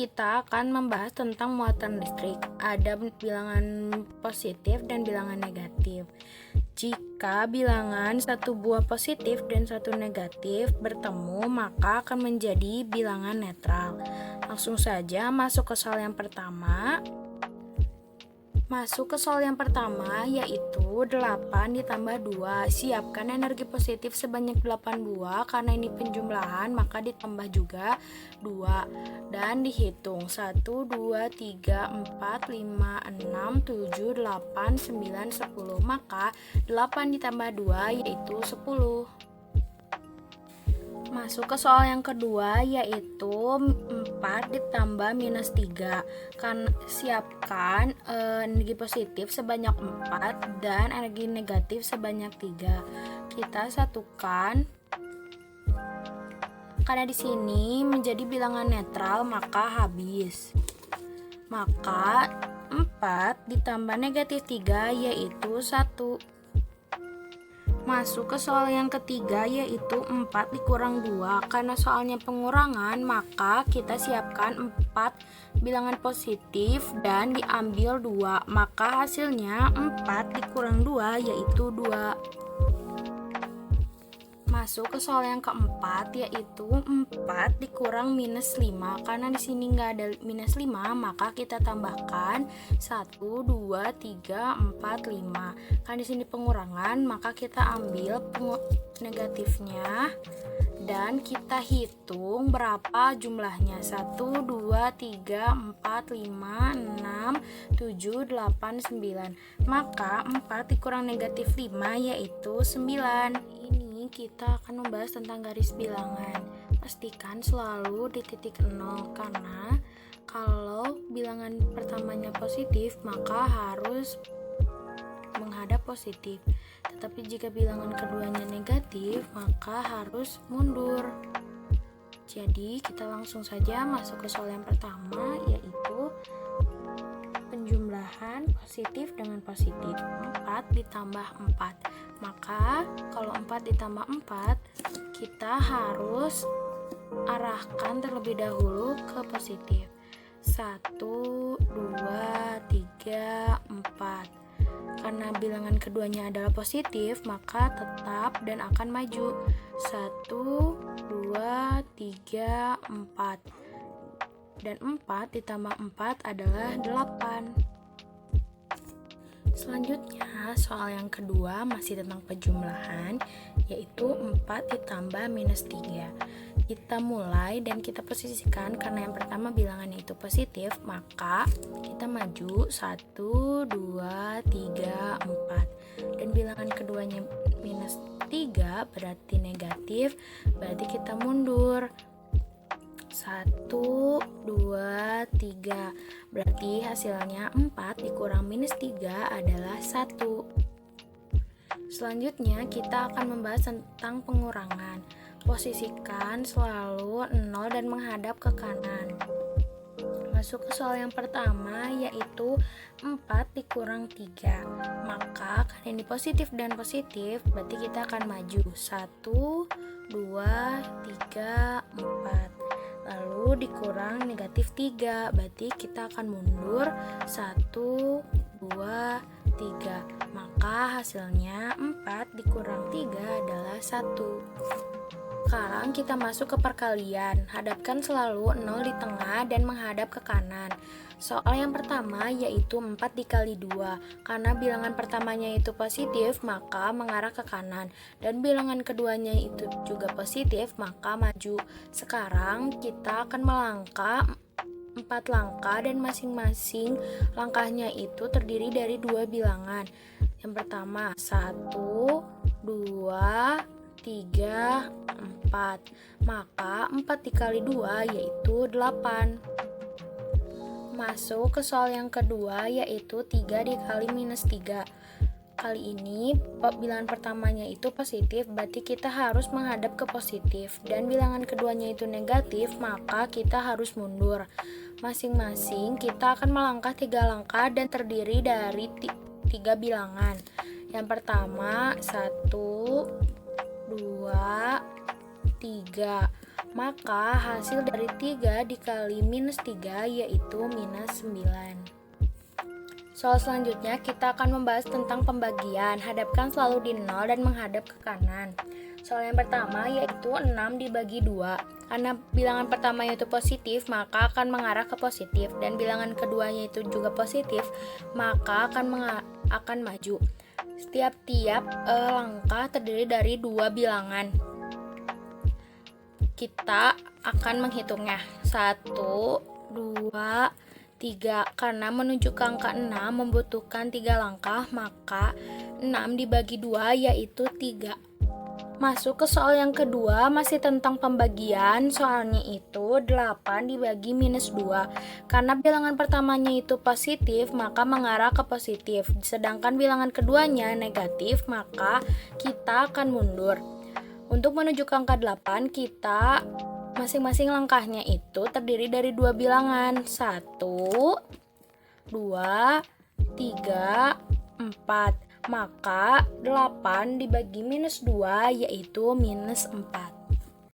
kita akan membahas tentang muatan listrik. Ada bilangan positif dan bilangan negatif. Jika bilangan satu buah positif dan satu negatif bertemu, maka akan menjadi bilangan netral. Langsung saja masuk ke soal yang pertama. Yaitu 8 ditambah 2. Siapkan energi positif sebanyak 8 buah. Karena ini penjumlahan maka ditambah juga 2. Dan dihitung 1, 2, 3, 4, 5, 6, 7, 8, 9, 10. Maka 8 ditambah 2 yaitu 10. Masuk ke soal yang kedua, yaitu 4 ditambah minus 3. Siapkan energi positif sebanyak 4 dan energi negatif sebanyak 3. Kita satukan. Karena di sini menjadi bilangan netral, maka habis. Maka 4 ditambah negatif 3 yaitu 1. Masuk ke soal yang ketiga, yaitu 4 dikurang 2. Karena soalnya pengurangan, maka kita siapkan 4 bilangan positif dan diambil 2. Maka hasilnya 4 dikurang 2 yaitu 2. Masuk ke soal yang keempat, yaitu 4 dikurang minus 5. Karena di sini nggak ada minus 5, maka kita tambahkan 1, 2, 3, 4, 5. Karena di sini pengurangan, maka kita ambil negatifnya dan kita hitung berapa jumlahnya. 1, 2, 3, 4, 5, 6, 7, 8, 9. Maka 4 dikurang negatif 5 yaitu 9. Ini kita akan membahas tentang garis bilangan. Pastikan selalu di titik 0, karena kalau bilangan pertamanya positif maka harus menghadap positif. Tetapi jika bilangan keduanya negatif maka harus mundur. Jadi kita langsung saja masuk ke soal yang pertama, yaitu penjumlahan positif dengan positif. 4 ditambah 4. Maka kalau 4 ditambah 4, kita harus arahkan terlebih dahulu ke positif. 1, 2, 3, 4. Karena bilangan keduanya adalah positif, maka tetap dan akan maju. 1, 2, 3, 4. Dan 4 ditambah 4 adalah 8. Selanjutnya, soal yang kedua masih tentang penjumlahan, yaitu 4 ditambah minus 3. Kita mulai dan kita posisikan. Karena yang pertama bilangannya itu positif, maka kita maju 1, 2, 3, 4. Dan bilangan keduanya minus 3 berarti negatif, berarti kita mundur 1, 2, 3. Berarti hasilnya 4 dikurang minus 3 adalah 1. Selanjutnya kita akan membahas tentang pengurangan. Posisikan selalu 0 dan menghadap ke kanan. Masuk ke soal yang pertama, yaitu 4 dikurang 3. Maka karena ini positif dan positif, berarti kita akan maju 1, 2, 3, 4. Lalu dikurang negatif 3, berarti kita akan mundur 1, 2, 3. Maka hasilnya 4 dikurang 3 adalah 1. Sekarang kita masuk ke perkalian. Hadapkan selalu 0 di tengah dan menghadap ke kanan. Soal yang pertama yaitu 4 dikali 2. Karena bilangan pertamanya itu positif, maka mengarah ke kanan. Dan bilangan keduanya itu juga positif, maka maju. Sekarang kita akan melangkah 4 langkah dan masing-masing langkahnya itu terdiri dari 2 bilangan. Yang pertama 1, 2, 3, 4. Maka 4 dikali 2 yaitu 8. Masuk ke soal yang kedua, yaitu 3 dikali minus 3. Kali ini bilangan pertamanya itu positif, berarti kita harus menghadap ke positif. Dan bilangan keduanya itu negatif, maka kita harus mundur. Masing-masing kita akan melangkah 3 langkah dan terdiri dari 3 bilangan. Yang pertama 1, 2, 3. Maka hasil dari 3 dikali minus 3 yaitu minus 9. Soal selanjutnya kita akan membahas tentang pembagian. Hadapkan selalu di 0 dan menghadap ke kanan. Soal yang pertama yaitu 6 dibagi 2. Karena bilangan pertama yaitu positif, maka akan mengarah ke positif. Dan bilangan keduanya itu juga positif, maka akan maju. Setiap langkah terdiri dari 2 bilangan. Kita akan menghitungnya 1, 2, 3. Karena menuju ke angka 6 membutuhkan 3 langkah, maka 6 dibagi 2 yaitu 3. Masuk ke soal yang kedua, masih tentang pembagian. Soalnya itu 8 dibagi minus 2. Karena bilangan pertamanya itu positif, maka mengarah ke positif. Sedangkan bilangan keduanya negatif, maka kita akan mundur. Untuk menuju ke angka 8, kita masing-masing langkahnya itu terdiri dari 2 bilangan. 1, 2, 3, 4. Maka 8 dibagi minus 2 yaitu minus 4.